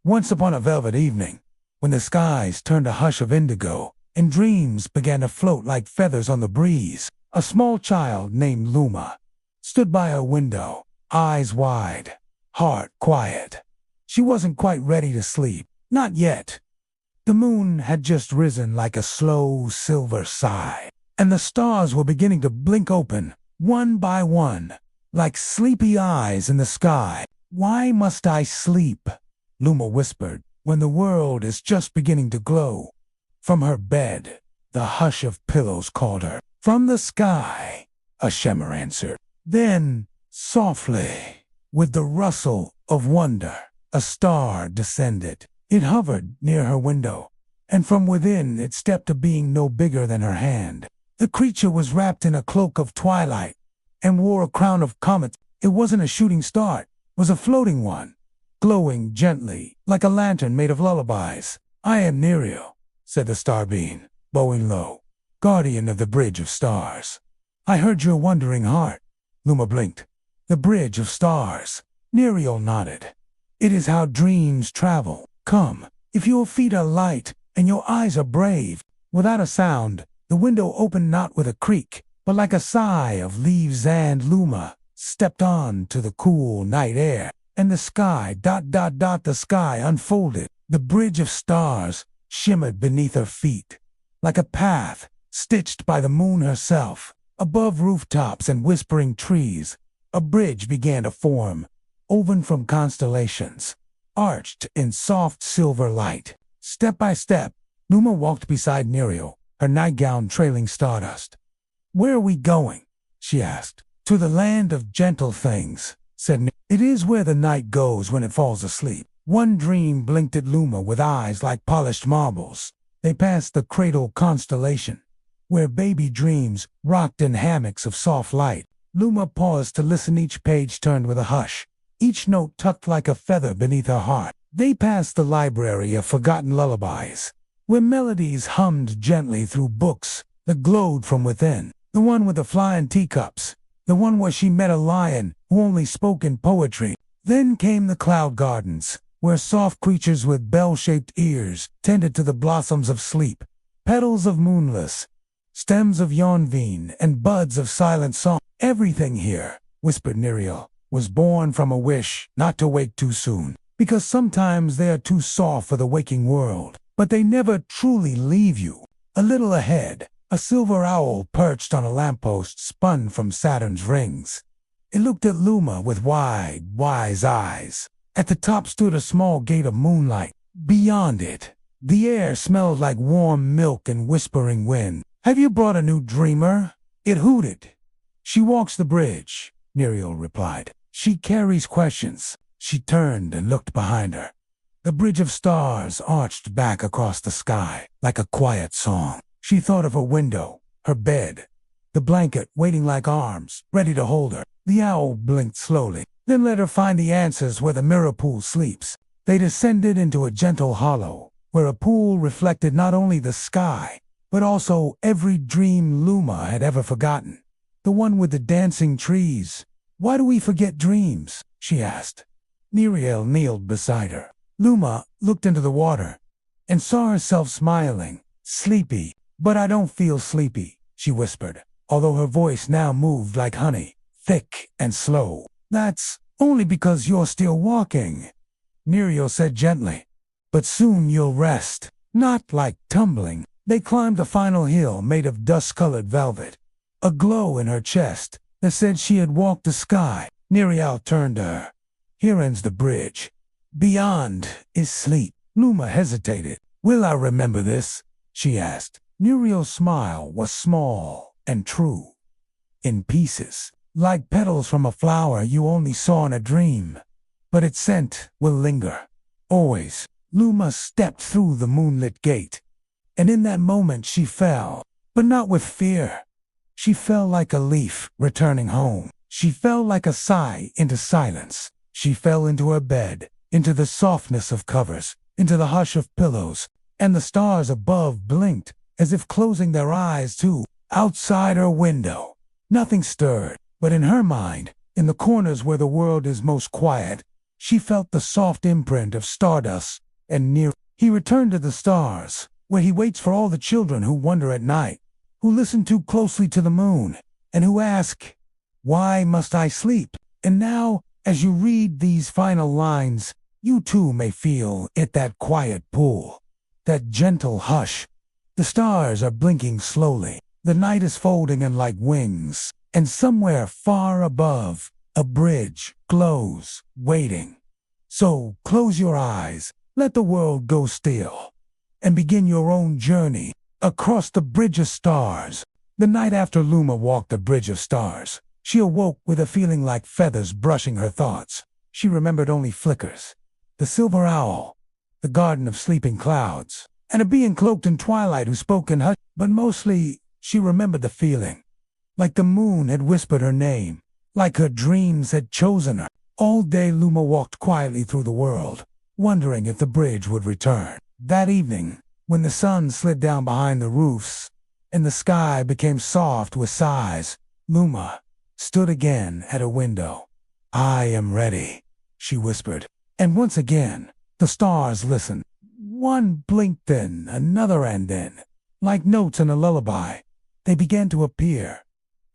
Once upon a velvet evening, when the skies turned a hush of indigo, and dreams began to float like feathers on the breeze, a small child named Luma stood by her window, eyes wide, heart quiet. She wasn't quite ready to sleep, not yet. The moon had just risen like a slow silver sigh, and the stars were beginning to blink open, one by one, like sleepy eyes in the sky. "Why must I sleep?" Luma whispered, "when the world is just beginning to glow." From her bed, the hush of pillows called her. "From the sky," a shimmer answered. Then, softly, with the rustle of wonder, a star descended. It hovered near her window, and from within it stepped a being no bigger than her hand. The creature was wrapped in a cloak of twilight and wore a crown of comets. It wasn't a shooting star, it was a floating one, glowing gently, like a lantern made of lullabies. "I am Nyriel," said the star being, bowing low, "guardian of the Bridge of Stars." "I heard your wandering heart." Luma blinked. "The Bridge of Stars." Nyriel nodded. "It is how dreams travel. Come, if your feet are light and your eyes are brave." Without a sound, the window opened, not with a creak, but like a sigh of leaves, and Luma stepped on to the cool night air, and the sky, the sky unfolded. The Bridge of Stars shimmered beneath her feet, like a path stitched by the moon herself. Above rooftops and whispering trees, a bridge began to form, woven from constellations, arched in soft silver light. Step by step, Luma walked beside Nyriel, her nightgown trailing stardust. "Where are we going?" she asked. "To the land of gentle things," said Nyriel. "It is where the night goes when it falls asleep." One dream blinked at Luma with eyes like polished marbles. They passed the cradle constellation, where baby dreams rocked in hammocks of soft light. Luma paused to listen. Each page turned with a hush, each note tucked like a feather beneath her heart. They passed the library of forgotten lullabies, where melodies hummed gently through books that glowed from within. The one with the flying teacups, the one where she met a lion who only spoke in poetry. Then came the cloud gardens, where soft creatures with bell-shaped ears tended to the blossoms of sleep, petals of moonless, stems of yonvine, and buds of silent song. "Everything here," whispered Nyriel, "was born from a wish not to wake too soon, because sometimes they are too soft for the waking world, but they never truly leave you." A little ahead, a silver owl perched on a lamppost spun from Saturn's rings. It looked at Luma with wide, wise eyes. At the top stood a small gate of moonlight. Beyond it, the air smelled like warm milk and whispering wind. "Have you brought a new dreamer?" it hooted. "She walks the bridge," Nyriel replied. "She carries questions." She turned and looked behind her. The Bridge of Stars arched back across the sky like a quiet song. She thought of her window, her bed, the blanket waiting like arms, ready to hold her. The owl blinked slowly, then let her find the answers where the mirror pool sleeps. They descended into a gentle hollow, where a pool reflected not only the sky, but also every dream Luma had ever forgotten. The one with the dancing trees. "Why do we forget dreams?" she asked. Nyriel kneeled beside her. Luma looked into the water and saw herself smiling. "Sleepy, but I don't feel sleepy," she whispered, although her voice now moved like honey, thick and slow. "That's only because you're still walking," Nyriel said gently. "But soon you'll rest, not like tumbling." They climbed the final hill made of dust-colored velvet, a glow in her chest that said she had walked the sky. Nyriel turned to her. "Here ends the bridge. Beyond is sleep." Luma hesitated. "Will I remember this?" she asked. Nyriel's smile was small and true, in pieces, like petals from a flower you only saw in a dream. But its scent will linger, always. Luma stepped through the moonlit gate, and in that moment she fell, but not with fear. She fell like a leaf returning home. She fell like a sigh into silence. She fell into her bed, into the softness of covers, into the hush of pillows, and the stars above blinked, as if closing their eyes too. Outside her window, nothing stirred, but in her mind, in the corners where the world is most quiet, She felt the soft imprint of stardust and near. He returned to the stars, where he waits for all the children who wonder at night, who listen too closely to the moon, and who ask, "Why must I sleep?" And now, as you read these final lines, you too may feel at that quiet pool, that gentle hush. The stars are blinking slowly, the night is folding in like wings, and somewhere far above, a bridge glows, waiting. So close your eyes, let the world go still, and begin your own journey across the bridge of stars. The night after Luma walked the bridge of stars, she awoke with a feeling like feathers brushing her thoughts. She remembered only flickers, the silver owl, the garden of sleeping clouds, and a being cloaked in twilight who spoke in hush. But mostly, she remembered the feeling, like the moon had whispered her name, like her dreams had chosen her. All day Luma walked quietly through the world, wondering if the bridge would return. That evening, when the sun slid down behind the roofs, and the sky became soft with sighs, Luma stood again at a window. "I am ready," she whispered. And once again, the stars listened. One blinked then, another, and then, like notes in a lullaby, they began to appear.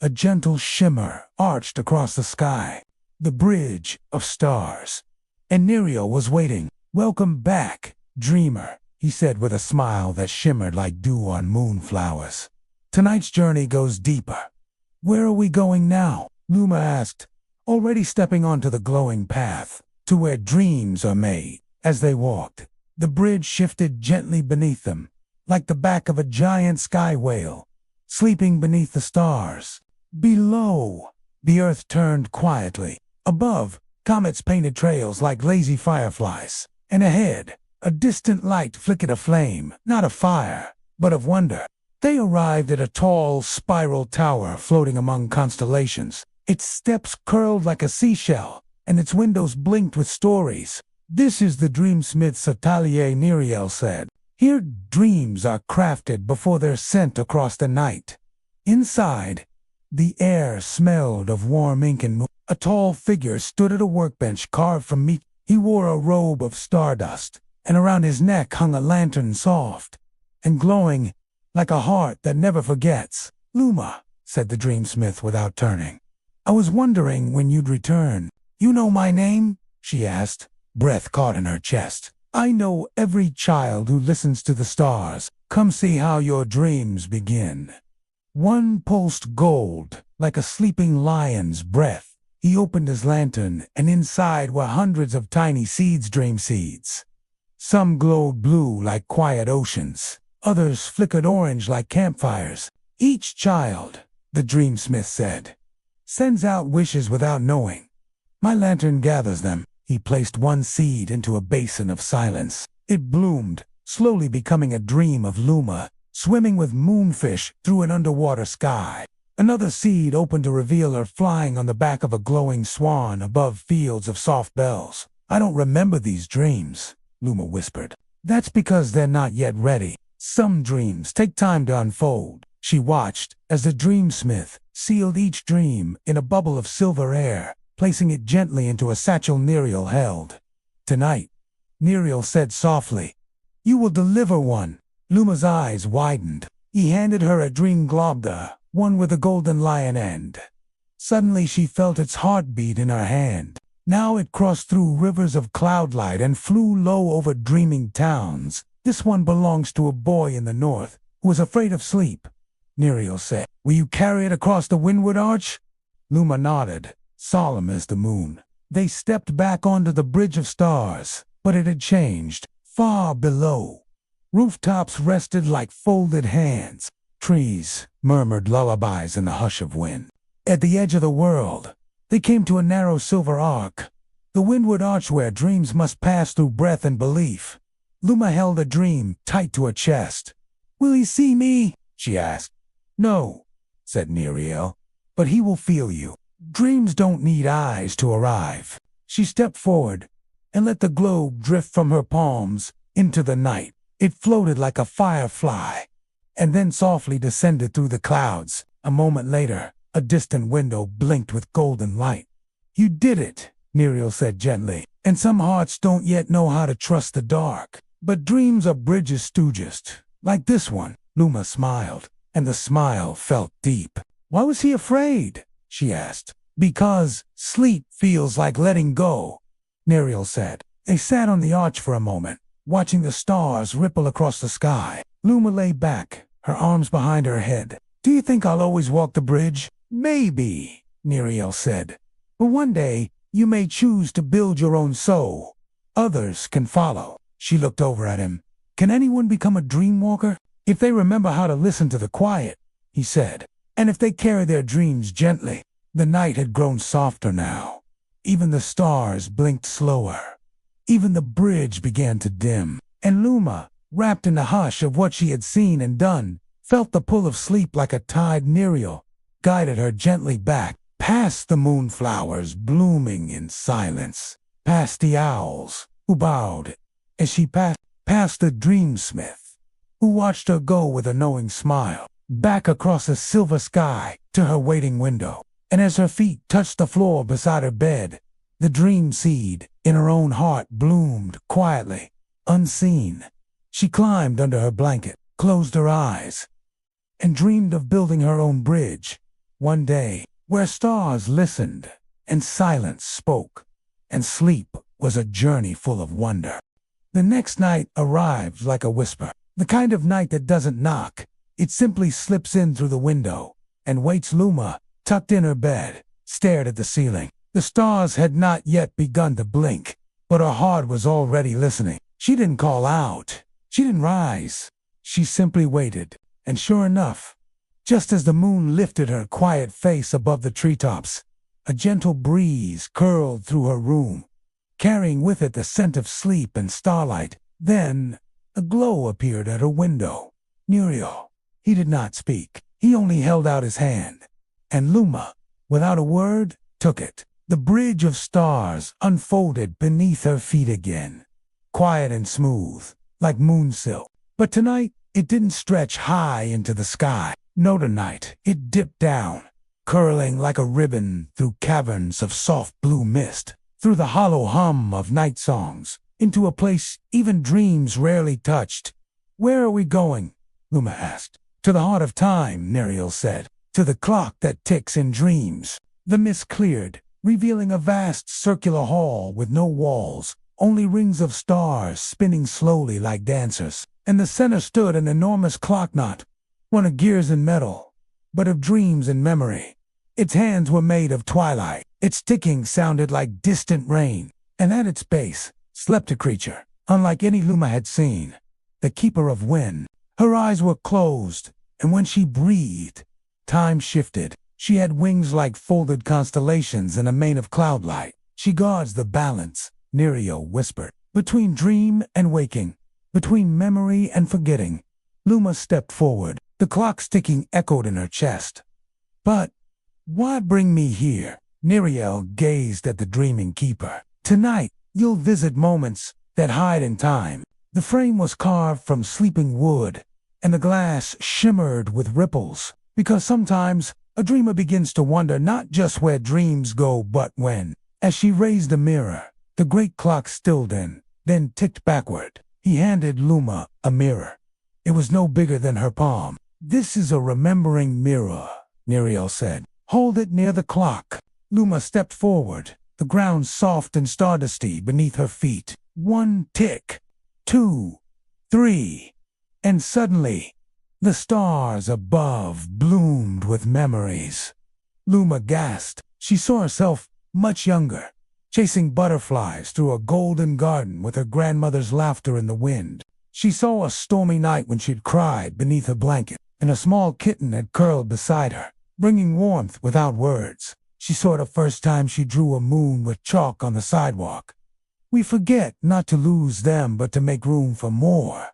A gentle shimmer arched across the sky, the bridge of stars. And Nyriel was waiting. "Welcome back, dreamer," he said with a smile that shimmered like dew on moonflowers. "Tonight's journey goes deeper." "Where are we going now?" Luma asked, already stepping onto the glowing path, to where dreams are made. As they walked, the bridge shifted gently beneath them, like the back of a giant sky whale, sleeping beneath the stars. Below, the earth turned quietly. Above, comets painted trails like lazy fireflies. And ahead, a distant light flickered a flame, not of fire, but of wonder. They arrived at a tall, spiral tower floating among constellations. Its steps curled like a seashell, and its windows blinked with stories. "This is the dreamsmith's atelier," Nyriel said. "Here dreams are crafted before they're sent across the night." Inside, the air smelled of warm ink and moon. A tall figure stood at a workbench carved from meat. He wore a robe of stardust, and around his neck hung a lantern soft and glowing like a heart that never forgets. "Luma," said the dreamsmith without turning, "I was wondering when you'd return." "You know my name?" she asked, breath caught in her chest. "I know every child who listens to the stars. Come see how your dreams begin." One pulsed gold, like a sleeping lion's breath. He opened his lantern, and inside were hundreds of tiny seeds, dream seeds. Some glowed blue like quiet oceans. Others flickered orange like campfires. "Each child," the dreamsmith said, "sends out wishes without knowing. My lantern gathers them." He placed one seed into a basin of silence. It bloomed, slowly becoming a dream of Luma, swimming with moonfish through an underwater sky. Another seed opened to reveal her flying on the back of a glowing swan above fields of soft bells. "I don't remember these dreams," Luma whispered. "That's because they're not yet ready. Some dreams take time to unfold." She watched as the dreamsmith sealed each dream in a bubble of silver air, placing it gently into a satchel Nyriel held. "Tonight," Nyriel said softly, "you will deliver one." Luma's eyes widened. He handed her a dream globda, one with a golden lion end. Suddenly she felt its heartbeat in her hand. Now it crossed through rivers of cloudlight and flew low over dreaming towns. "This one belongs to a boy in the north who is afraid of sleep," Nyriel said. "Will you carry it across the windward arch?" Luma nodded, solemn as the moon. They stepped back onto the bridge of stars, but it had changed. Far below, rooftops rested like folded hands. Trees murmured lullabies in the hush of wind. At the edge of the world, they came to a narrow silver arc, the windward arch where dreams must pass through breath and belief. Luma held a dream tight to her chest. "Will he see me?" she asked. "No," said Nyriel, "but he will feel you. Dreams don't need eyes to arrive." She stepped forward and let the globe drift from her palms into the night. It floated like a firefly, and then softly descended through the clouds. A moment later, a distant window blinked with golden light. "You did it," Nyriel said gently. And some hearts don't yet know how to trust the dark. But dreams are bridges stooges, like this one. Luma smiled, and the smile felt deep. Why was he afraid? She asked. Because sleep feels like letting go, Nyriel said. They sat on the arch for a moment, watching the stars ripple across the sky. Luma lay back, her arms behind her head. Do you think I'll always walk the bridge? Maybe, Nyriel said. But one day, you may choose to build your own soul. Others can follow. She looked over at him. Can anyone become a dream walker? If they remember how to listen to the quiet, he said. And if they carry their dreams gently. The night had grown softer now. Even the stars blinked slower. Even the bridge began to dim. And Luma, wrapped in the hush of what she had seen and done, felt the pull of sleep like a tide. Nyriel guided her gently back, past the moonflowers blooming in silence, past the owls who bowed as she past the dreamsmith who watched her go with a knowing smile, back across the silver sky to her waiting window. And as her feet touched the floor beside her bed, the dream seed in her own heart bloomed quietly, unseen. She climbed under her blanket, closed her eyes, and dreamed of building her own bridge, one day, where stars listened and silence spoke, and sleep was a journey full of wonder. The next night arrived like a whisper, the kind of night that doesn't knock. It simply slips in through the window and waits. Luma, tucked in her bed, stared at the ceiling. The stars had not yet begun to blink, but her heart was already listening. She didn't call out. She didn't rise. She simply waited, and sure enough, just as the moon lifted her quiet face above the treetops, a gentle breeze curled through her room, carrying with it the scent of sleep and starlight. Then, a glow appeared at her window. Nyriel. He did not speak. He only held out his hand. And Luma, without a word, took it. The bridge of stars unfolded beneath her feet again, quiet and smooth, like moon silk. But tonight, it didn't stretch high into the sky. No, tonight, it dipped down, curling like a ribbon through caverns of soft blue mist, through the hollow hum of night songs, into a place even dreams rarely touched. Where are we going? Luma asked. To the heart of time, Nyriel said. To the clock that ticks in dreams. The mist cleared, revealing a vast circular hall with no walls, only rings of stars spinning slowly like dancers. In the center stood an enormous clock, not one of gears and metal, but of dreams and memory. Its hands were made of twilight. Its ticking sounded like distant rain. And at its base slept a creature, unlike any Luma had seen, the keeper of wind. Her eyes were closed, and when she breathed, time shifted. She had wings like folded constellations and a mane of cloudlight. She guards the balance, Nyriel whispered, between dream and waking, between memory and forgetting. Luma stepped forward. The clock's ticking echoed in her chest. But why bring me here? Nyriel gazed at the dreaming keeper. Tonight, you'll visit moments that hide in time. The frame was carved from sleeping wood, and the glass shimmered with ripples, because sometimes a dreamer begins to wonder not just where dreams go but when. As she raised the mirror, the great clock stilled then ticked backward. He handed Luma a mirror. It was no bigger than her palm. This is a remembering mirror, Nyriel said. Hold it near the clock. Luma stepped forward, the ground soft and stardusty beneath her feet. 1 tick, 2, 3, and suddenly, the stars above bloomed with memories. Luma gasped. She saw herself much younger, chasing butterflies through a golden garden with her grandmother's laughter in the wind. She saw a stormy night when she'd cried beneath her blanket, and a small kitten had curled beside her, bringing warmth without words. She saw the first time she drew a moon with chalk on the sidewalk. We forget not to lose them but to make room for more,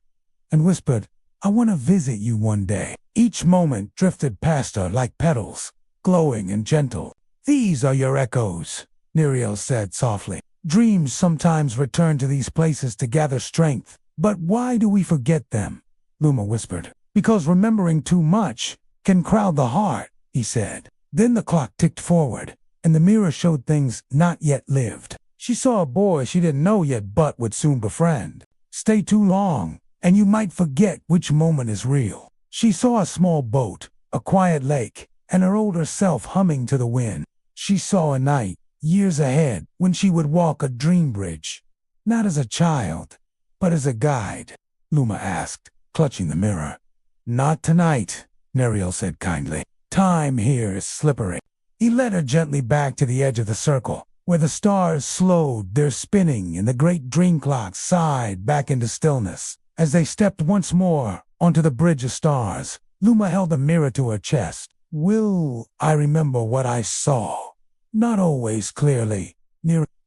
and whispered, I want to visit you one day. Each moment drifted past her like petals, glowing and gentle. These are your echoes, Nyriel said softly. Dreams sometimes return to these places to gather strength. But why do we forget them? Luma whispered. Because remembering too much can crowd the heart, he said. Then the clock ticked forward, and the mirror showed things not yet lived. She saw a boy she didn't know yet but would soon befriend. Stay too long, and you might forget which moment is real. She saw a small boat, a quiet lake, and her older self humming to the wind. She saw a night, years ahead, when she would walk a dream bridge. Not as a child, but as a guide, Luma asked, clutching the mirror. Not tonight, Nyriel said kindly. Time here is slippery. He led her gently back to the edge of the circle, where the stars slowed their spinning and the great dream clock sighed back into stillness. As they stepped once more onto the bridge of stars, Luma held a mirror to her chest. Will I remember what I saw? Not always clearly,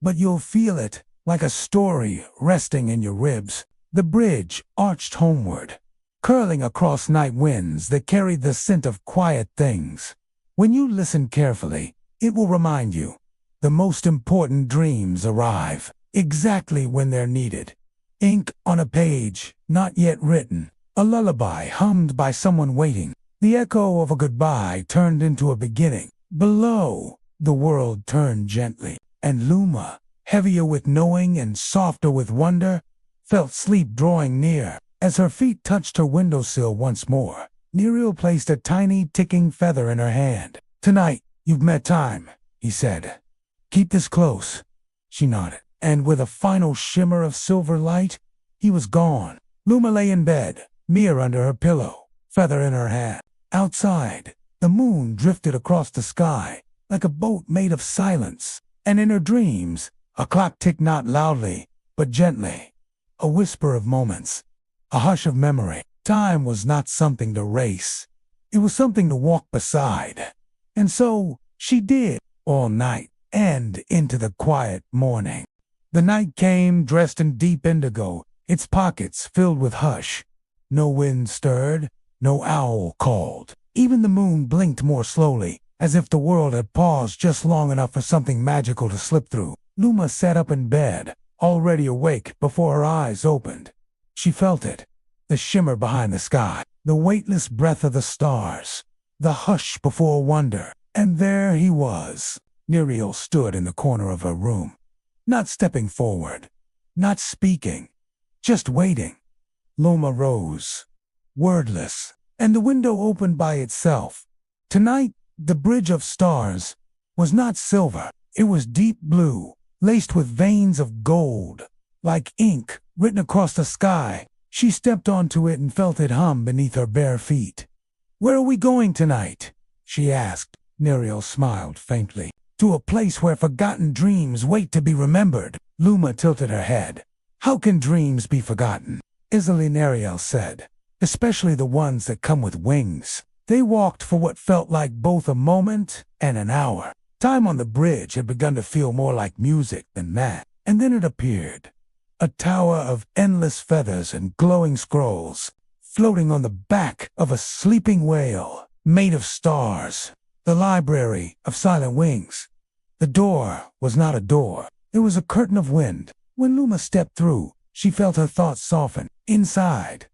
but you'll feel it, like a story resting in your ribs. The bridge arched homeward, curling across night winds that carried the scent of quiet things. When you listen carefully, it will remind you, the most important dreams arrive, exactly when they're needed. Ink on a page, not yet written, a lullaby hummed by someone waiting. The echo of a goodbye turned into a beginning. Below, the world turned gently, and Luma, heavier with knowing and softer with wonder, felt sleep drawing near. As her feet touched her windowsill once more, Nyriel placed a tiny ticking feather in her hand. Tonight, you've met time, he said. Keep this close. She nodded, and with a final shimmer of silver light, he was gone. Luma lay in bed, mirror under her pillow, feather in her hand. Outside, the moon drifted across the sky like a boat made of silence, and in her dreams, a clock ticked not loudly, but gently, a whisper of moments, a hush of memory. Time was not something to race. It was something to walk beside. And so she did, all night and into the quiet morning. The night came dressed in deep indigo, its pockets filled with hush. No wind stirred, no owl called. Even the moon blinked more slowly, as if the world had paused just long enough for something magical to slip through. Luma sat up in bed, already awake before her eyes opened. She felt it, the shimmer behind the sky, the weightless breath of the stars, the hush before wonder. And there he was. Nyriel stood in the corner of her room, not stepping forward, not speaking, just waiting. Luma rose, wordless, and the window opened by itself. Tonight, the bridge of stars was not silver. It was deep blue, laced with veins of gold, like ink written across the sky. She stepped onto it and felt it hum beneath her bare feet. Where are we going tonight? She asked. Nyriel smiled faintly. To a place where forgotten dreams wait to be remembered. Luma tilted her head. How can dreams be forgotten? Easily, Nyriel said. Especially the ones that come with wings. They walked for what felt like both a moment and an hour. Time on the bridge had begun to feel more like music than that. And then it appeared. A tower of endless feathers and glowing scrolls, floating on the back of a sleeping whale, made of stars. The library of silent wings. The door was not a door. It was a curtain of wind. When Luma stepped through, she felt her thoughts soften. Inside,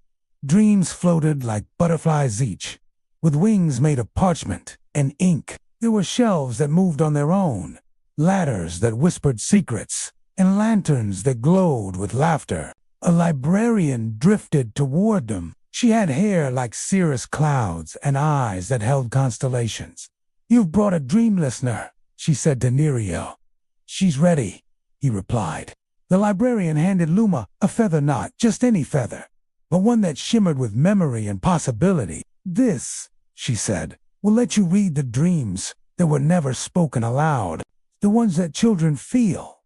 dreams floated like butterflies each, with wings made of parchment and ink. There were shelves that moved on their own, ladders that whispered secrets, and lanterns that glowed with laughter. A librarian drifted toward them. She had hair like cirrus clouds and eyes that held constellations. You've brought a dream listener, she said to Nyriel. She's ready, he replied. The librarian handed Luma a feather, not just any feather, but one that shimmered with memory and possibility. This, she said, will let you read the dreams that were never spoken aloud, the ones that children feel,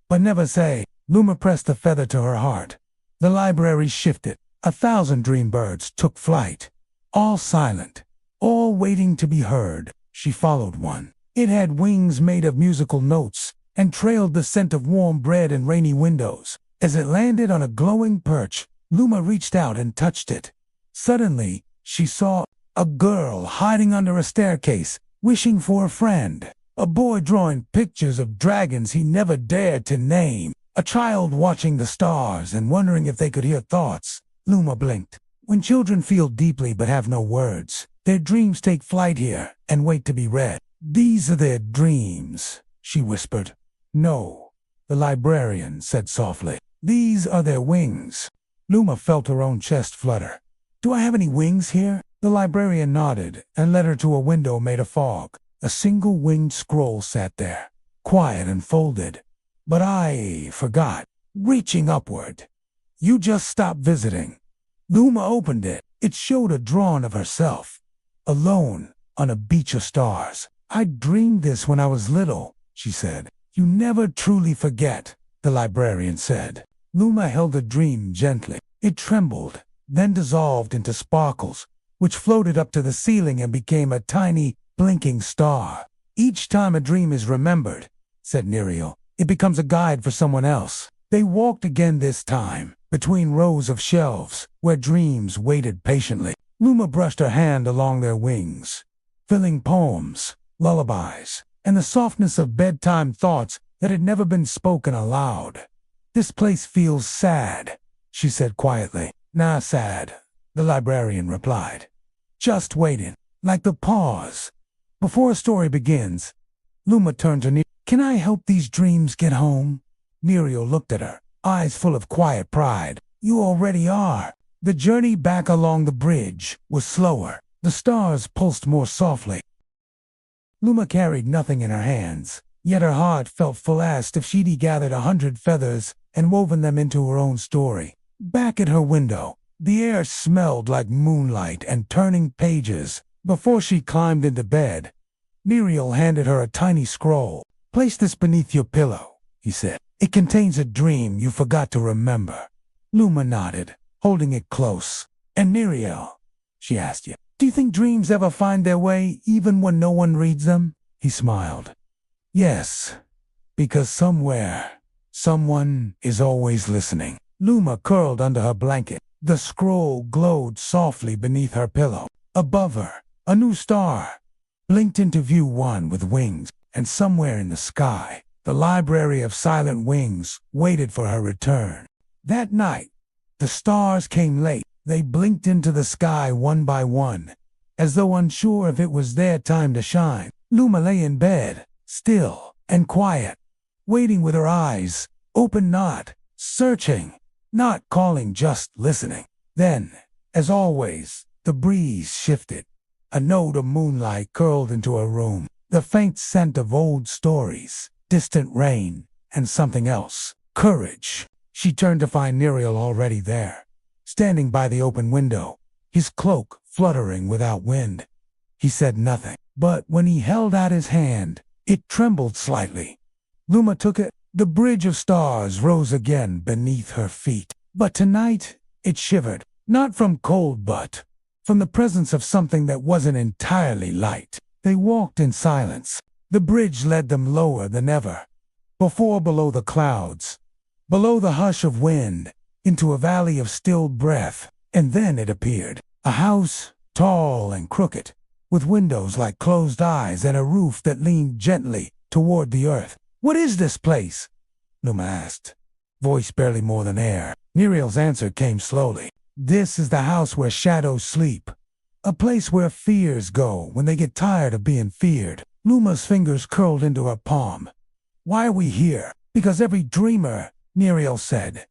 but never say. Luma pressed the feather to her heart. The library shifted. 1,000 dream birds took flight, all silent, all waiting to be heard. She followed one. It had wings made of musical notes and trailed the scent of warm bread in rainy windows. As it landed on a glowing perch, Luma reached out and touched it. Suddenly, she saw a girl hiding under a staircase, wishing for a friend. A boy drawing pictures of dragons he never dared to name. A child watching the stars and wondering if they could hear thoughts. Luma blinked. When children feel deeply but have no words, their dreams take flight here and wait to be read. "These are their dreams," she whispered. "No," the librarian said softly. "These are their wings." Luma felt her own chest flutter. "Do I have any wings here?" The librarian nodded and led her to a window made of fog. A single winged scroll sat there, quiet and folded. "But I forgot." Reaching upward. "You just stopped visiting." Luma opened it. It showed a drawing of herself, alone on a beach of stars. "I dreamed this when I was little," she said. "You never truly forget," the librarian said. Luma held the dream gently. It trembled, then dissolved into sparkles, which floated up to the ceiling and became a tiny, blinking star. "Each time a dream is remembered," said Nyriel, "it becomes a guide for someone else." They walked again this time, between rows of shelves, where dreams waited patiently. Luma brushed her hand along their wings, filling poems, lullabies, and the softness of bedtime thoughts that had never been spoken aloud. "This place feels sad," she said quietly. "Nah, sad," the librarian replied. "Just waiting, like the pause before a story begins." Luma turned to Nyriel. "Can I help these dreams get home?" Nyriel looked at her, eyes full of quiet pride. "You already are." The journey back along the bridge was slower. The stars pulsed more softly. Luma carried nothing in her hands, yet her heart felt full as if she'd gathered 100 feathers and woven them into her own story. Back at her window, the air smelled like moonlight and turning pages. Before she climbed into bed, Nyriel handed her a tiny scroll. "Place this beneath your pillow," he said. "It contains a dream you forgot to remember." Luma nodded, holding it close. "And Nyriel," she asked you, "do you think dreams ever find their way even when no one reads them?" He smiled. "Yes, because somewhere, someone is always listening." Luma curled under her blanket. The scroll glowed softly beneath her pillow. Above her, a new star blinked into view, one with wings, and somewhere in the sky, the library of silent wings waited for her return. That night, the stars came late. They blinked into the sky one by one, as though unsure if it was their time to shine. Luma lay in bed, still and quiet, waiting with her eyes open, not searching, not calling, just listening. Then, as always, the breeze shifted. A note of moonlight curled into her room, the faint scent of old stories, distant rain, and something else. Courage. She turned to find Nyriel already there, standing by the open window, his cloak fluttering without wind. He said nothing, but when he held out his hand, it trembled slightly. Luma took it. The bridge of stars rose again beneath her feet. But tonight, it shivered, not from cold but from the presence of something that wasn't entirely light. They walked in silence. The bridge led them lower than ever, below the clouds, below the hush of wind, into a valley of stilled breath. And then it appeared, a house, tall and crooked, with windows like closed eyes and a roof that leaned gently toward the earth. "What is this place?" Luma asked, voice barely more than air. Nyriel's answer came slowly. "This is the house where shadows sleep, a place where fears go when they get tired of being feared." Luma's fingers curled into her palm. "Why are we here?" "Because every dreamer," Nyriel said,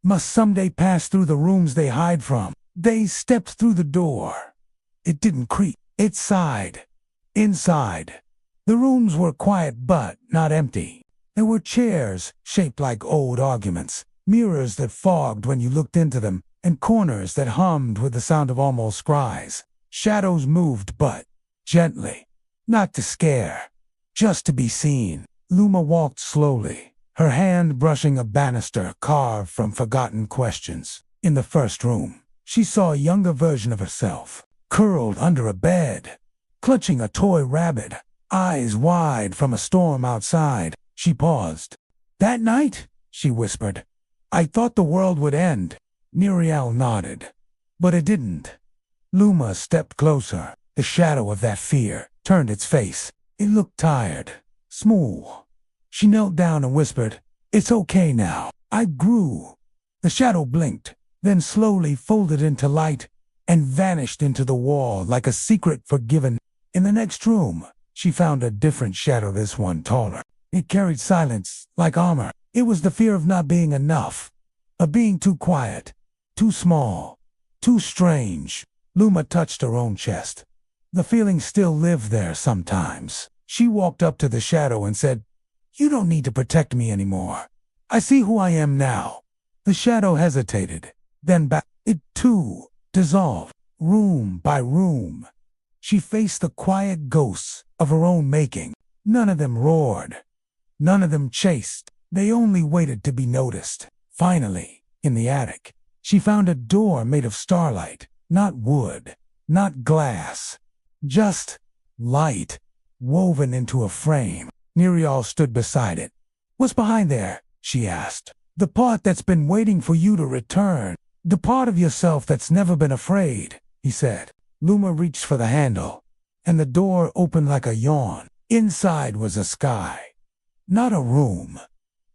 "must someday pass through the rooms they hide from." They stepped through the door. It didn't creak. It sighed. Inside, the rooms were quiet but not empty. There were chairs shaped like old arguments, mirrors that fogged when you looked into them, and corners that hummed with the sound of almost cries. Shadows moved but gently, not to scare, just to be seen. Luma walked slowly, her hand brushing a banister carved from forgotten questions. In the first room, she saw a younger version of herself, curled under a bed, clutching a toy rabbit, eyes wide from a storm outside. She paused. "That night," she whispered, "I thought the world would end." Nyriel nodded, but it didn't. Luma stepped closer. The shadow of that fear turned its face. It looked tired, small. She knelt down and whispered, "It's okay now. I grew." The shadow blinked, then slowly folded into light and vanished into the wall like a secret forgiven. In the next room, She found a different shadow, this one taller. It carried silence like armor. It was the fear of not being enough, of being too quiet, too small, too strange. Luma touched her own chest. The feeling still lived there sometimes. She walked up to the shadow and said, "You don't need to protect me anymore. I see who I am now." The shadow hesitated, then back. It too dissolved, room by room. She faced the quiet ghosts of her own making. None of them roared. None of them chased. They only waited to be noticed. Finally, in the attic, she found a door made of starlight, not wood, not glass, just light woven into a frame. Nyriel stood beside it. "What's behind there?" she asked. "The part that's been waiting for you to return. The part of yourself that's never been afraid," he said. Luma reached for the handle, and the door opened like a yawn. Inside was a sky. Not a room.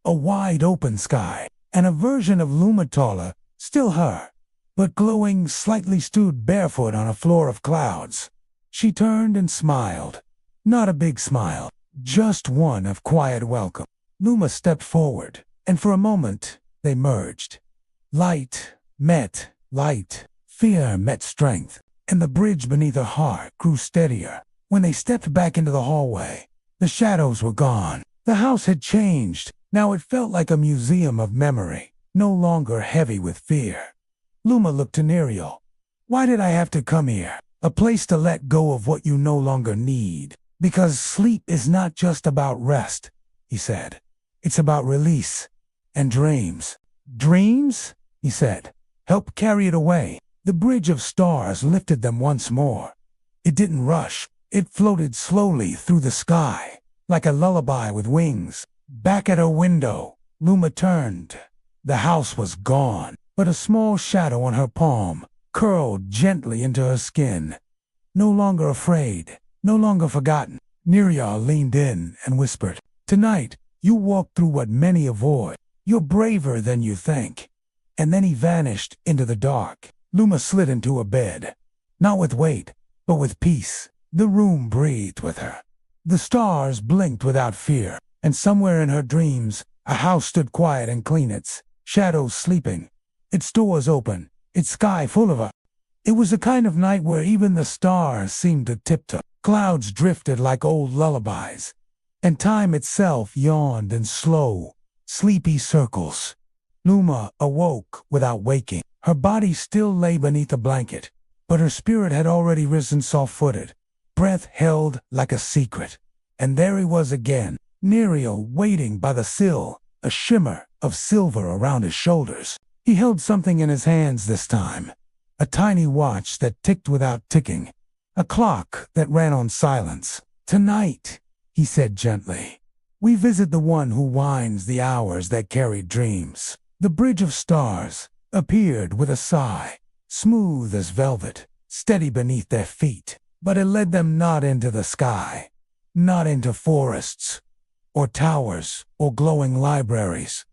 A wide open sky, and a version of Luma taller, still her, but glowing, slightly stood barefoot on a floor of clouds. She turned and smiled. Not a big smile, just one of quiet welcome. Luma stepped forward, and for a moment, they merged. Light met light. Fear met strength, and the bridge beneath her heart grew steadier. When they stepped back into the hallway, the shadows were gone. The house had changed. Now it felt like a museum of memory, no longer heavy with fear. Luma looked to Nyriel. "Why did I have to come here? A place to let go of what you no longer need. Because sleep is not just about rest," he said. "It's about release and dreams." "Dreams?" he said. "Help carry it away." The bridge of stars lifted them once more. It didn't rush. It floated slowly through the sky, like a lullaby with wings. Back at her window, Luma turned. The house was gone, but a small shadow on her palm curled gently into her skin. No longer afraid, no longer forgotten. Nyriel leaned in and whispered, "Tonight, you walk through what many avoid. You're braver than you think." And then he vanished into the dark. Luma slid into a bed, not with weight, but with peace. The room breathed with her. The stars blinked without fear, and somewhere in her dreams, a house stood quiet and clean, its shadows sleeping, its doors open, its sky full of her. It was a kind of night where even the stars seemed to tiptoe. Clouds drifted like old lullabies, and time itself yawned in slow, sleepy circles. Luma awoke without waking. Her body still lay beneath a blanket, but her spirit had already risen soft-footed, breath held like a secret. And there he was again, Nyriel waiting by the sill, a shimmer of silver around his shoulders. He held something in his hands this time, a tiny watch that ticked without ticking, a clock that ran on silence. "Tonight," he said gently, "we visit the one who winds the hours that carry dreams." The bridge of stars appeared with a sigh, smooth as velvet, steady beneath their feet. But it led them not into the sky, not into forests, or towers, or glowing libraries,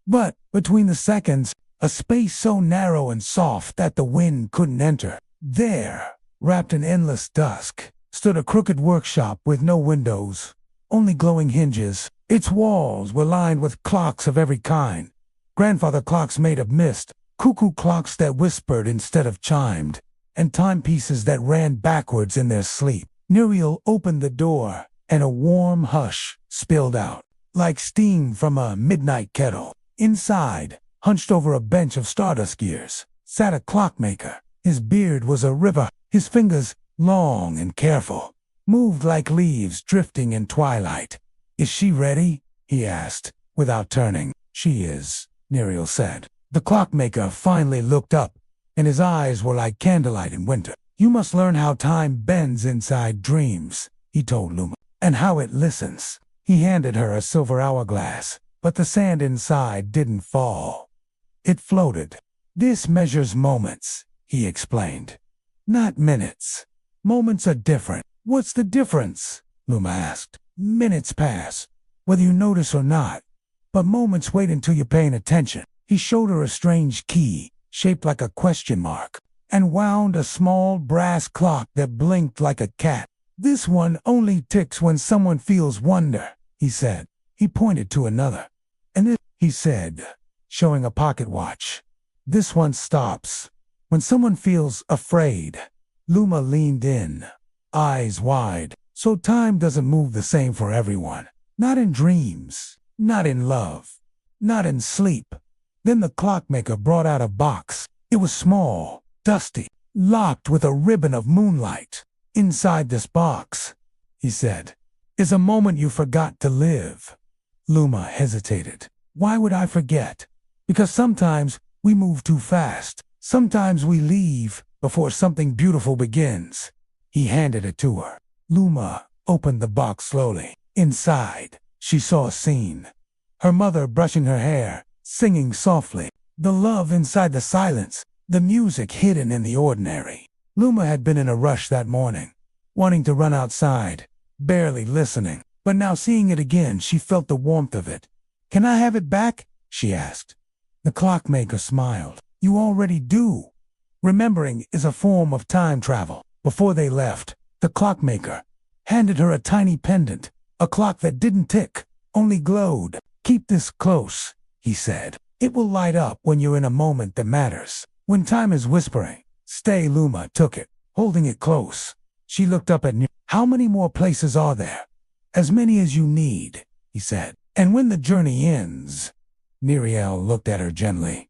but between the seconds, a space so narrow and soft that the wind couldn't enter. There, wrapped in endless dusk, stood a crooked workshop with no windows, only glowing hinges. Its walls were lined with clocks of every kind. Grandfather clocks made of mist, cuckoo clocks that whispered instead of chimed, and timepieces that ran backwards in their sleep. Nyriel opened the door, and a warm hush spilled out, like steam from a midnight kettle. Inside, hunched over a bench of stardust gears, sat a clockmaker. His beard was a river. His fingers, long and careful, moved like leaves drifting in twilight. "Is she ready?" he asked, without turning. "She is," Nyriel said. The clockmaker finally looked up, and his eyes were like candlelight in winter. "You must learn how time bends inside dreams," he told Luma, "and how it listens." He handed her a silver hourglass, but the sand inside didn't fall. It floated. "This measures moments," he explained, "not minutes. Moments are different." "What's the difference?" Luma asked. "Minutes pass, whether you notice or not, but moments wait until you're paying attention." He showed her a strange key, shaped like a question mark, and wound a small brass clock that blinked like a cat. This one only ticks when someone feels wonder, he said. He pointed to another. And it, he said, showing a pocket watch. This one stops when someone feels afraid. Luma leaned in, eyes wide. So time doesn't move the same for everyone. Not in dreams, not in love, not in sleep. Then the clockmaker brought out a box. It was small, dusty, locked with a ribbon of moonlight. Inside this box, he said, is a moment you forgot to live. Luma hesitated. Why would I forget? Because sometimes we move too fast. Sometimes we leave before something beautiful begins. He handed it to her. Luma opened the box slowly. Inside, she saw a scene. Her mother brushing her hair, singing softly. The love inside the silence, the music hidden in the ordinary. Luma had been in a rush that morning, wanting to run outside, barely listening. But now seeing it again, she felt the warmth of it. Can I have it back? She asked. The clockmaker smiled. You already do. Remembering is a form of time travel. Before they left, the clockmaker handed her a tiny pendant, a clock that didn't tick, only glowed. Keep this close, he said. It will light up when you're in a moment that matters. When time is whispering, stay. Luma took it, holding it close. She looked up at Nyriel. How many more places are there? As many as you need, he said. And when the journey ends, Nyriel looked at her gently.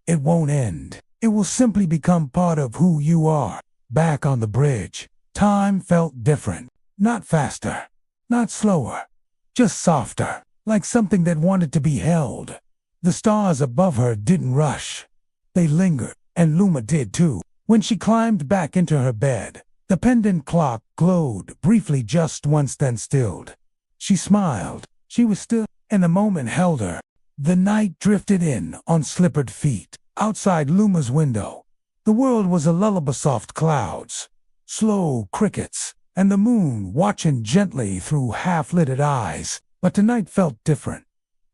It won't end. It will simply become part of who you are. Back on the bridge, time felt different. Not faster, not slower, just softer, like something that wanted to be held. The stars above her didn't rush. They lingered, and Luma did too. When she climbed back into her bed, the pendant clock glowed briefly just once, then stilled. She smiled. She was still, and the moment held her. The night drifted in on slippered feet. Outside Luma's window, the world was a lullaby of soft clouds, slow crickets, and the moon watching gently through half-lidded eyes. But tonight felt different.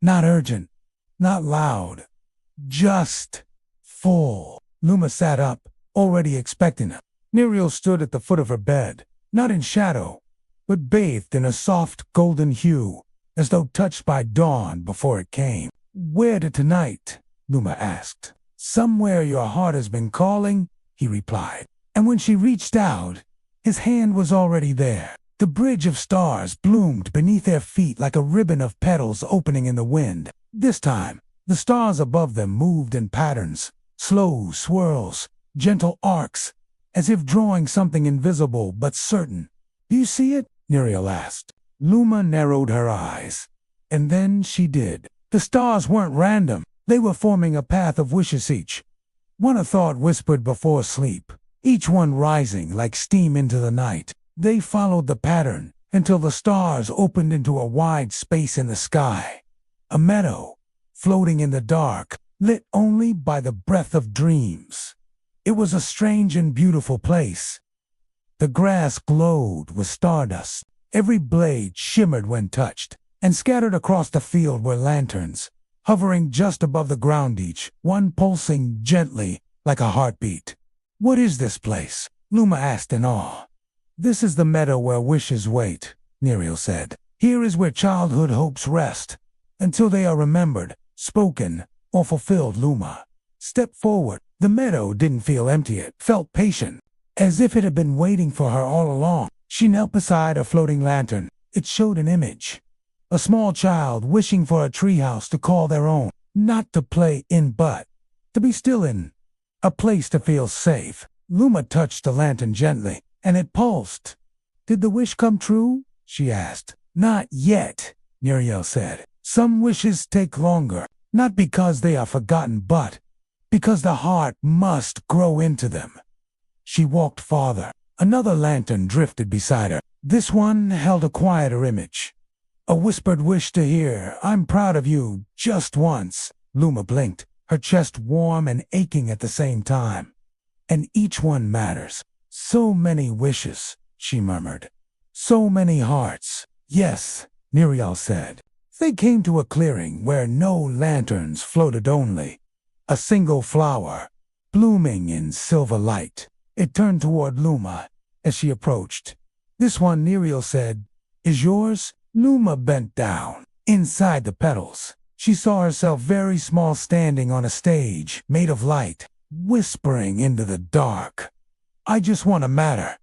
Not urgent, not loud, just full. Luma sat up, already expecting him. Nyriel stood at the foot of her bed, not in shadow, but bathed in a soft golden hue, as though touched by dawn before it came. Where to tonight? Luma asked. Somewhere your heart has been calling, he replied. And when she reached out, his hand was already there. The bridge of stars bloomed beneath their feet like a ribbon of petals opening in the wind. This time, the stars above them moved in patterns, slow swirls, gentle arcs, as if drawing something invisible but certain. Do you see it? Nyriel asked. Luma narrowed her eyes. And then she did. The stars weren't random. They were forming a path of wishes each. One a thought whispered before sleep, each one rising like steam into the night. They followed the pattern until the stars opened into a wide space in the sky. A meadow, floating in the dark, lit only by the breath of dreams. It was a strange and beautiful place. The grass glowed with stardust. Every blade shimmered when touched, and scattered across the field were lanterns, hovering just above the ground, each one pulsing gently like a heartbeat. What is this place? Luma asked in awe. This is the meadow where wishes wait, Nyriel said. Here is where childhood hopes rest, until they are remembered, spoken, or fulfilled. Luma stepped forward. The meadow didn't feel empty, it felt patient, as if it had been waiting for her all along. She knelt beside a floating lantern. It showed an image. A small child wishing for a treehouse to call their own, not to play in but to be still in, a place to feel safe. Luma touched the lantern gently, and it pulsed. Did the wish come true? She asked. Not yet, Nyriel said. Some wishes take longer, not because they are forgotten but because the heart must grow into them. She walked farther. Another lantern drifted beside her. This one held a quieter image. A whispered wish to hear, I'm proud of you, just once. Luma blinked, her chest warm and aching at the same time. And each one matters. So many wishes, she murmured. So many hearts. Yes, Nyriel said. They came to a clearing where no lanterns floated, only a single flower, blooming in silver light. It turned toward Luma as she approached. "This one," Nyriel said, "is yours?" Luma bent down. Inside the petals, she saw herself very small, standing on a stage made of light, whispering into the dark. "I just want to matter."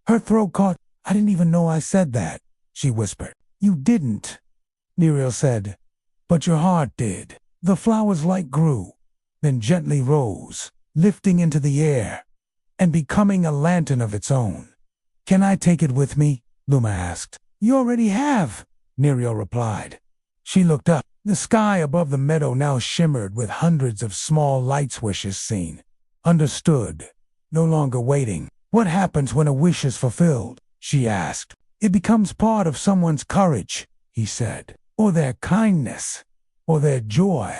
Her throat caught. "I didn't even know I said that," she whispered. "You didn't," Nyriel said, "but your heart did." The flower's light grew, then gently rose, lifting into the air and becoming a lantern of its own. "Can I take it with me?" Luma asked. "You already have," Nyriel replied. She looked up. The sky above the meadow now shimmered with hundreds of small light swishes seen. "Understood. No longer waiting." "What happens when a wish is fulfilled?" she asked. "It becomes part of someone's courage," he said, "or their kindness, or their joy.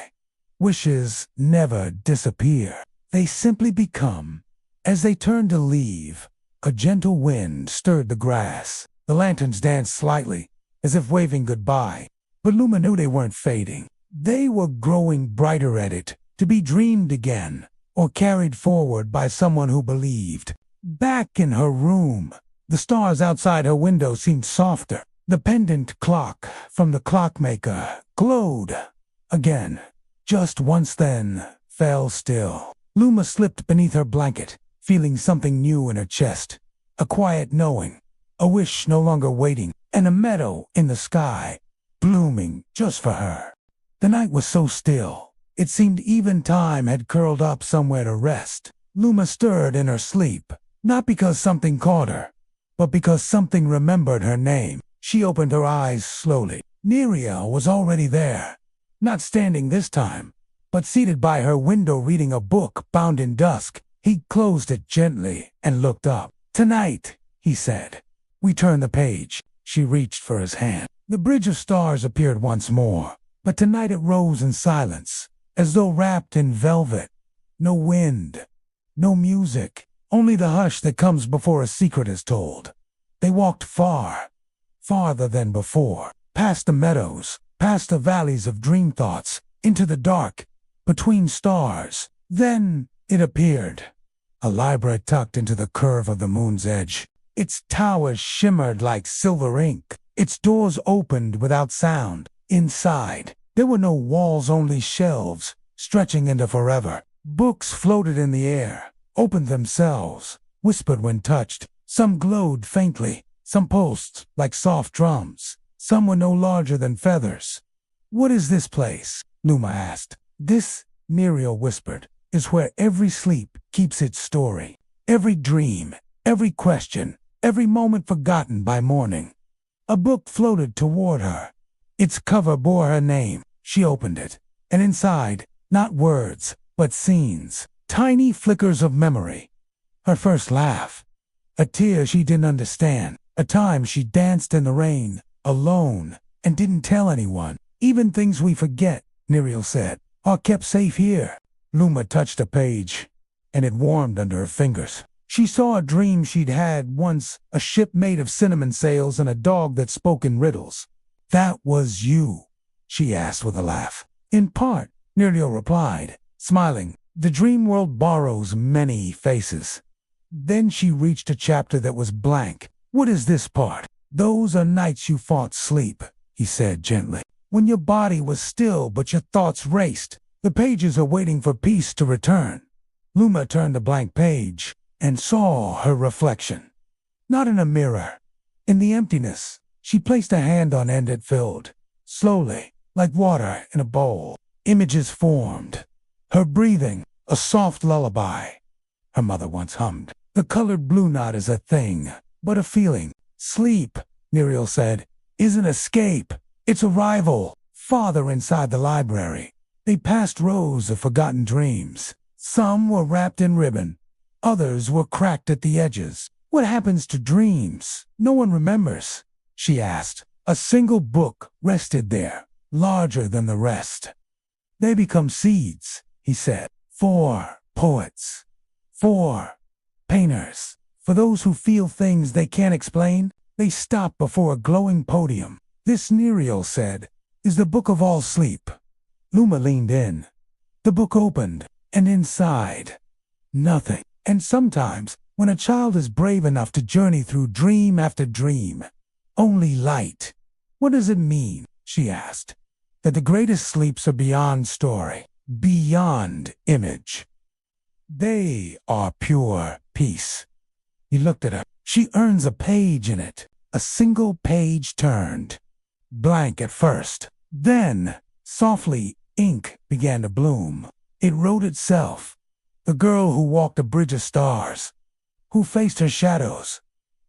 Wishes never disappear. They simply become." As they turned to leave, a gentle wind stirred the grass. The lanterns danced slightly, as if waving goodbye. But Luma knew they weren't fading. They were growing brighter at it, to be dreamed again, or carried forward by someone who believed. Back in her room, the stars outside her window seemed softer. The pendant clock from the clockmaker glowed again, just once, then fell still. Luma slipped beneath her blanket, feeling something new in her chest. A quiet knowing, a wish no longer waiting, and a meadow in the sky, blooming just for her. The night was so still, it seemed even time had curled up somewhere to rest. Luma stirred in her sleep, not because something caught her, but because something remembered her name. She opened her eyes slowly. Nyriel was already there, not standing this time, but seated by her window reading a book bound in dusk. He closed it gently and looked up. "Tonight," he said. We turned the page. She reached for his hand. The bridge of stars appeared once more, but tonight it rose in silence, as though wrapped in velvet. No wind, no music, only the hush that comes before a secret is told. They walked far, farther than before, past the meadows, past the valleys of dream thoughts, into the dark, between stars. Then it appeared, a library tucked into the curve of the moon's edge. Its towers shimmered like silver ink. Its doors opened without sound. Inside, there were no walls, only shelves, stretching into forever. Books floated in the air, opened themselves, whispered when touched. Some glowed faintly, some pulsed like soft drums. Some were no larger than feathers. "What is this place?" Luma asked. "This," Nyriel whispered, "is where every sleep keeps its story. Every dream, every question, every moment forgotten by morning." A book floated toward her. Its cover bore her name. She opened it, and inside, not words, but scenes, tiny flickers of memory. Her first laugh, a tear she didn't understand, a time she danced in the rain, alone, and didn't tell anyone. "Even things we forget," Nyriel said, "are kept safe here." Luma touched a page, and it warmed under her fingers. She saw a dream she'd had once, a ship made of cinnamon sails and a dog that spoke in riddles. "That was you?" she asked with a laugh. "In part," Nyriel replied, smiling. "The dream world borrows many faces." Then she reached a chapter that was blank. "What is this part?" "Those are nights you fought sleep," he said gently. "When your body was still but your thoughts raced. The pages are waiting for peace to return." Luma turned the blank page and saw her reflection. Not in a mirror. In the emptiness, she placed a hand on end it filled. Slowly, like water in a bowl, images formed. Her breathing, a soft lullaby. Her mother once hummed. "The colored blue knot is a thing, but a feeling. Sleep," Nyriel said, "isn't escape. It's arrival." Farther inside the library, they passed rows of forgotten dreams. Some were wrapped in ribbon. Others were cracked at the edges. "What happens to dreams? No one remembers," she asked. A single book rested there, larger than the rest. "They become seeds," he said, "for poets, for painters, for those who feel things they can't explain." They stopped before a glowing podium. "This," Nyriel said, "is the book of all sleep." Luma leaned in. The book opened, and inside, nothing. And sometimes, When a child is brave enough to journey through dream after dream, only light. What does it mean? She asked. That the greatest sleeps are beyond story, beyond image. They are pure peace. He looked at her. She earns a page in it, a single page turned. Blank at first. Then, softly, ink began to bloom. It wrote itself. The girl who walked a bridge of stars, who faced her shadows,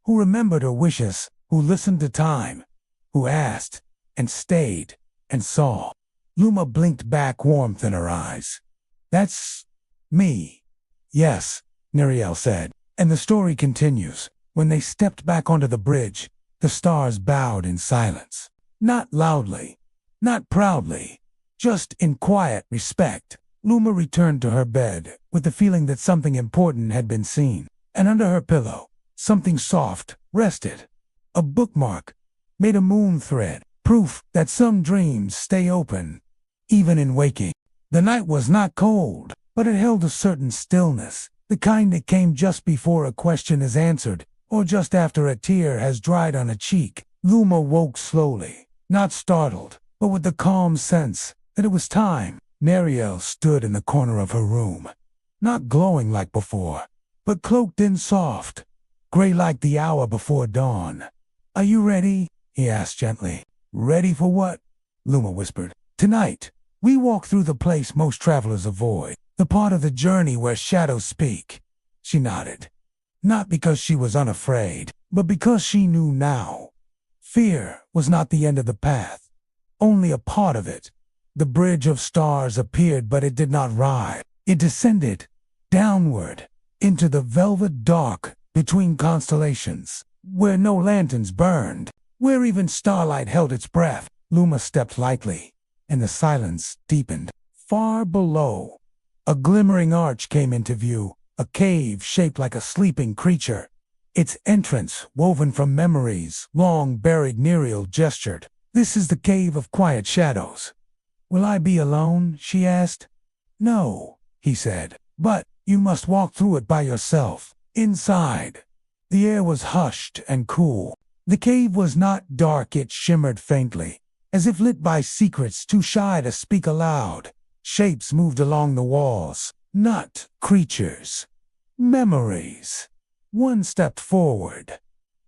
who remembered her wishes, who listened to time, who asked and stayed and saw. Luma blinked back, warmth in her eyes. That's me. Yes, Nyriel said. And the story continues. When they stepped back onto the bridge, the stars bowed in silence. Not loudly, not proudly, just in quiet respect. Luma returned to her bed with the feeling that something important had been seen. And under her pillow, something soft rested. A bookmark made a moon thread, proof that some dreams stay open, even in waking. The night was not cold, but it held a certain stillness, the kind that came just before a question is answered, or just after a tear has dried on a cheek. Luma woke slowly, not startled, but with the calm sense that it was time. Nyriel stood in the corner of her room, not glowing like before, but cloaked in soft, gray like the hour before dawn. Are you ready? He asked gently. Ready for what? Luma whispered. Tonight, we walk through the place most travelers avoid, the part of the journey where shadows speak. She nodded. Not because she was unafraid, but because she knew now. Fear was not the end of the path, only a part of it. The bridge of stars appeared, but it did not rise. It descended, downward, into the velvet dark between constellations, where no lanterns burned, where even starlight held its breath. Luma stepped lightly, and the silence deepened. Far below, a glimmering arch came into view, a cave shaped like a sleeping creature. Its entrance woven from memories long buried. Nyriel gestured. This is the cave of quiet shadows. Will I be alone? She asked. No, he said, but you must walk through it by yourself. Inside, the air was hushed and cool. The cave was not dark, it shimmered faintly, as if lit by secrets too shy to speak aloud. Shapes moved along the walls, not creatures, memories. One stepped forward.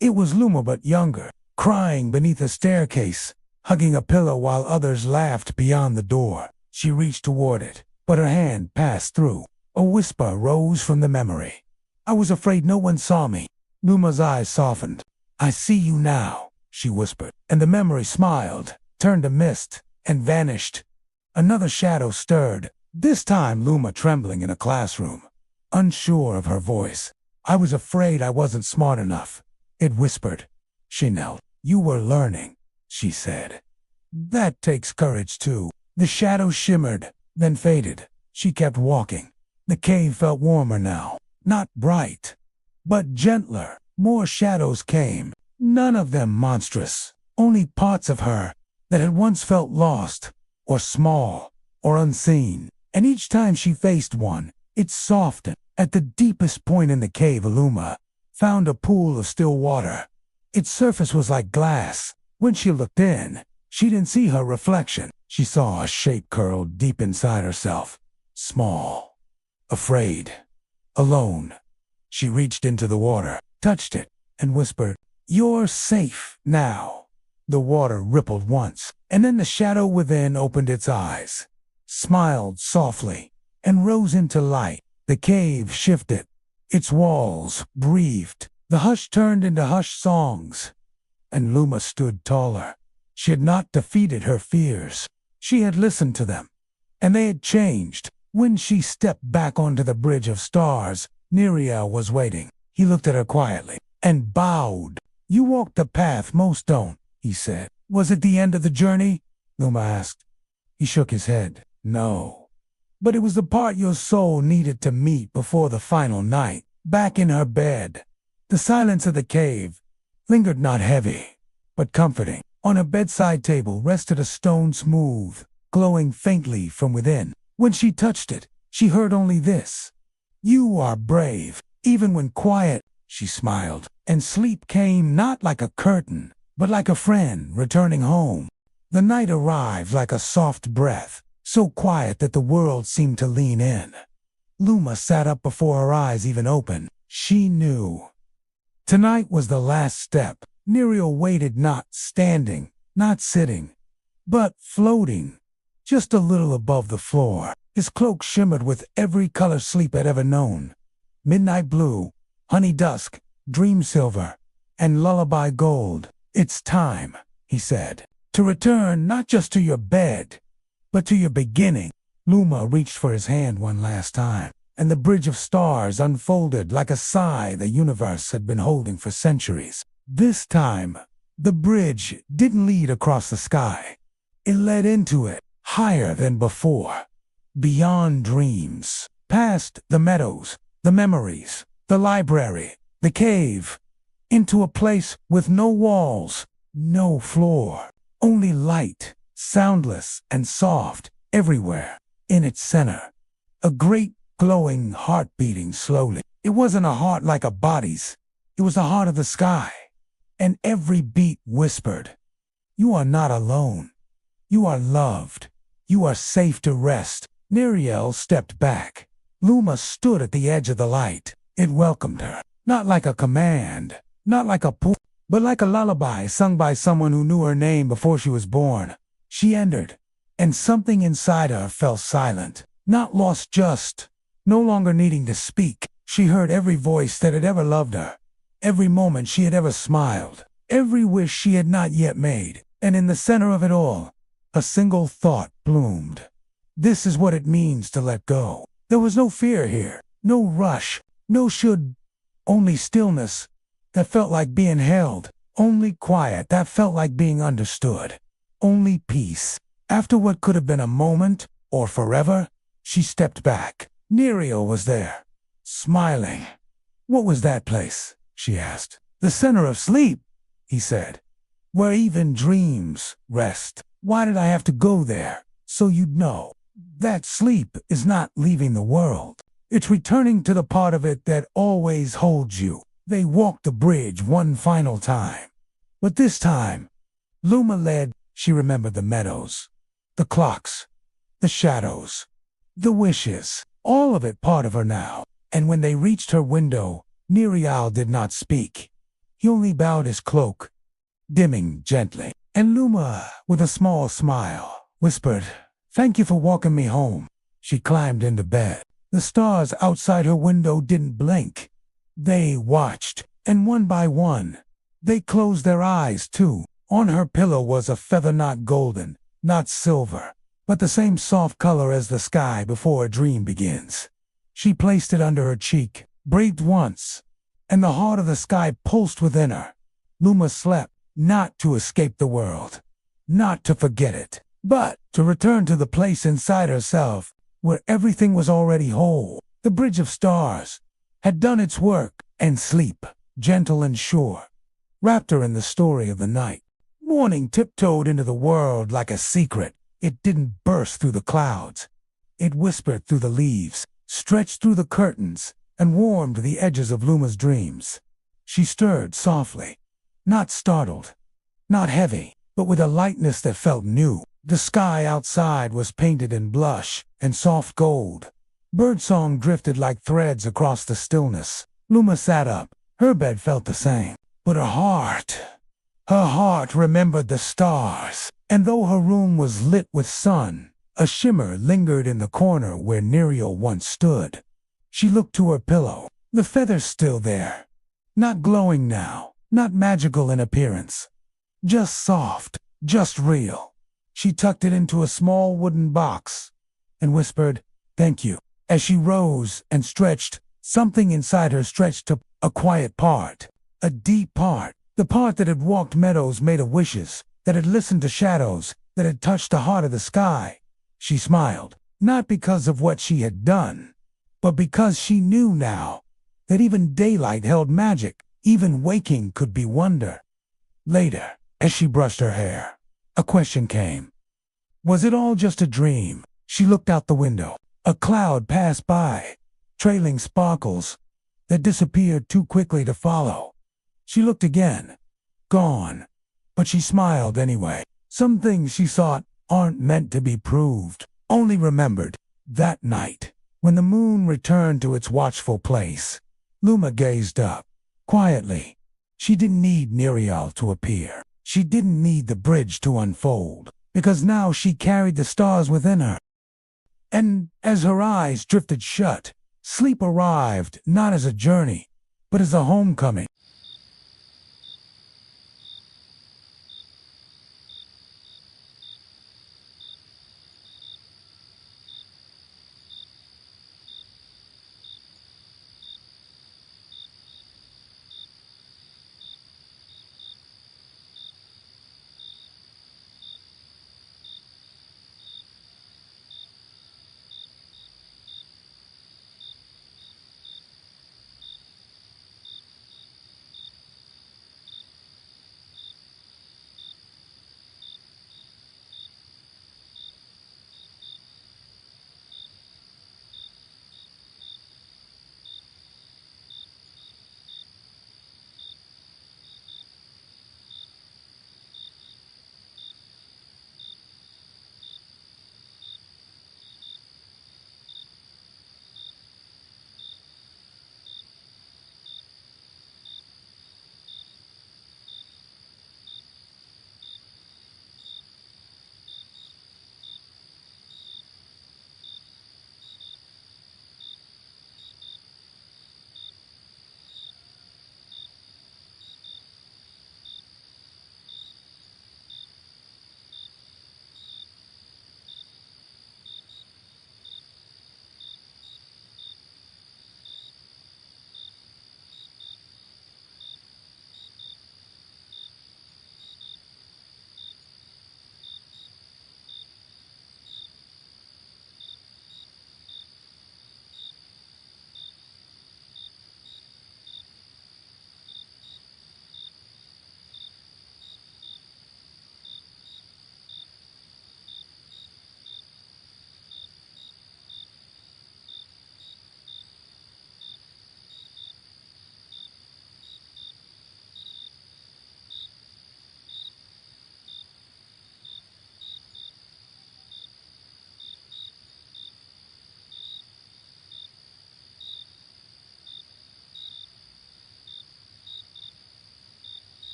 It was Luma, but younger, crying beneath a staircase, hugging a pillow while others laughed beyond the door. She reached toward it, but her hand passed through. A whisper rose from the memory. I was afraid no one saw me. Luma's eyes softened. I see you now, she whispered, and the memory smiled, turned to mist, and vanished. Another shadow stirred, this time Luma trembling in a classroom, unsure of her voice. I was afraid I wasn't smart enough, it whispered. She knelt. You were learning, she said. That takes courage too. The shadow shimmered, then faded. She kept walking. The cave felt warmer now, not bright, but gentler. More shadows came, none of them monstrous, only parts of her that had once felt lost, or small, or unseen. And each time she faced one, it softened. At the deepest point in the cave, Luma found a pool of still water. Its surface was like glass. When she looked in, she didn't see her reflection. She saw a shape curled deep inside herself. Small, afraid, alone. She reached into the water, touched it, and whispered, You're safe now. The water rippled once, and then the shadow within opened its eyes, smiled softly, and rose into light. The cave shifted. Its walls breathed. The hush turned into hushed songs, and Luma stood taller. She had not defeated her fears. She had listened to them, and they had changed. When she stepped back onto the bridge of stars, Nyriel was waiting. He looked at her quietly and bowed. You walked the path most don't, he said. Was it the end of the journey? Luma asked. He shook his head. No. But it was the part your soul needed to meet before the final night. Back in her bed, the silence of the cave lingered, not heavy, but comforting. On a bedside table rested a stone, smooth, glowing faintly from within. When she touched it, she heard only this. You are brave. Even when quiet, she smiled, and sleep came not like a curtain, but like a friend returning home. The night arrived like a soft breath, so quiet that the world seemed to lean in. Luma sat up before her eyes even opened. She knew. Tonight was the last step. Nyriel waited, not standing, not sitting, but floating, just a little above the floor. His cloak shimmered with every color sleep had ever known. Midnight blue, honey dusk, dream silver, and lullaby gold. It's time, he said, to return not just to your bed, but to your beginning. Luma reached for his hand one last time, and the bridge of stars unfolded like a sigh the universe had been holding for centuries. This time, the bridge didn't lead across the sky. It led into it, higher than before, beyond dreams, past the meadows, the memories, the library, the cave, into a place with no walls, no floor, only light, soundless and soft, everywhere. In its center, a great glowing heart beating slowly. It wasn't a heart like a body's, it was the heart of the sky. And every beat whispered, "You are not alone. You are loved. You are safe to rest." Nyriel stepped back. Luma stood at the edge of the light. It welcomed her, not like a command, not like a pull, but like a lullaby sung by someone who knew her name before she was born. She entered, and something inside her fell silent, not lost, just no longer needing to speak. She heard every voice that had ever loved her, every moment she had ever smiled, every wish she had not yet made, and in the center of it all, a single thought bloomed. This is what it means to let go. There was no fear here, no rush, no should, only stillness that felt like being held, only quiet that felt like being understood, only peace. After what could have been a moment, or forever, she stepped back. Nyriel was there, smiling. "What was that place?" she asked. "The center of sleep," he said, "where even dreams rest." "Why did I have to go there?" "So you'd know that sleep is not leaving the world. It's returning to the part of it that always holds you." They walked the bridge one final time. But this time, Luma led. She remembered the meadows, the clocks, the shadows, the wishes, all of it part of her now. And when they reached her window, Nyriel did not speak. He only bowed his cloak, dimming gently. And Luma, with a small smile, whispered, "Thank you for walking me home." She climbed into bed. The stars outside her window didn't blink. They watched, and one by one, they closed their eyes too. On her pillow was a feather, not golden, not silver, but the same soft color as the sky before a dream begins. She placed it under her cheek, breathed once, and the heart of the sky pulsed within her. Luma slept, not to escape the world, not to forget it, but to return to the place inside herself where everything was already whole. The bridge of stars had done its work, and sleep, gentle and sure, wrapped her in the story of the night. Morning tiptoed into the world like a secret. It didn't burst through the clouds. It whispered through the leaves, stretched through the curtains, and warmed the edges of Luma's dreams. She stirred softly, not startled, not heavy, but with a lightness that felt new. The sky outside was painted in blush and soft gold. Birdsong drifted like threads across the stillness. Luma sat up. Her bed felt the same, but her heart remembered the stars. And though her room was lit with sun, a shimmer lingered in the corner where Nyriel once stood. She looked to her pillow. The feather's still there, not glowing now, not magical in appearance, just soft, just real. She tucked it into a small wooden box and whispered, "Thank you." As she rose and stretched, something inside her stretched to a quiet part, a deep part, the part that had walked meadows made of wishes, that had listened to shadows, that had touched the heart of the sky. She smiled, not because of what she had done, but because she knew now that even daylight held magic, even waking could be wonder. Later, as she brushed her hair, a question came. Was it all just a dream? She looked out the window. A cloud passed by, trailing sparkles that disappeared too quickly to follow. She looked again. Gone. But she smiled anyway. Some things she thought aren't meant to be proved, only remembered. That night, when the moon returned to its watchful place, Luma gazed up, quietly. She didn't need Nyriel to appear. She didn't need the bridge to unfold, because now she carried the stars within her. And as her eyes drifted shut, sleep arrived not as a journey, but as a homecoming.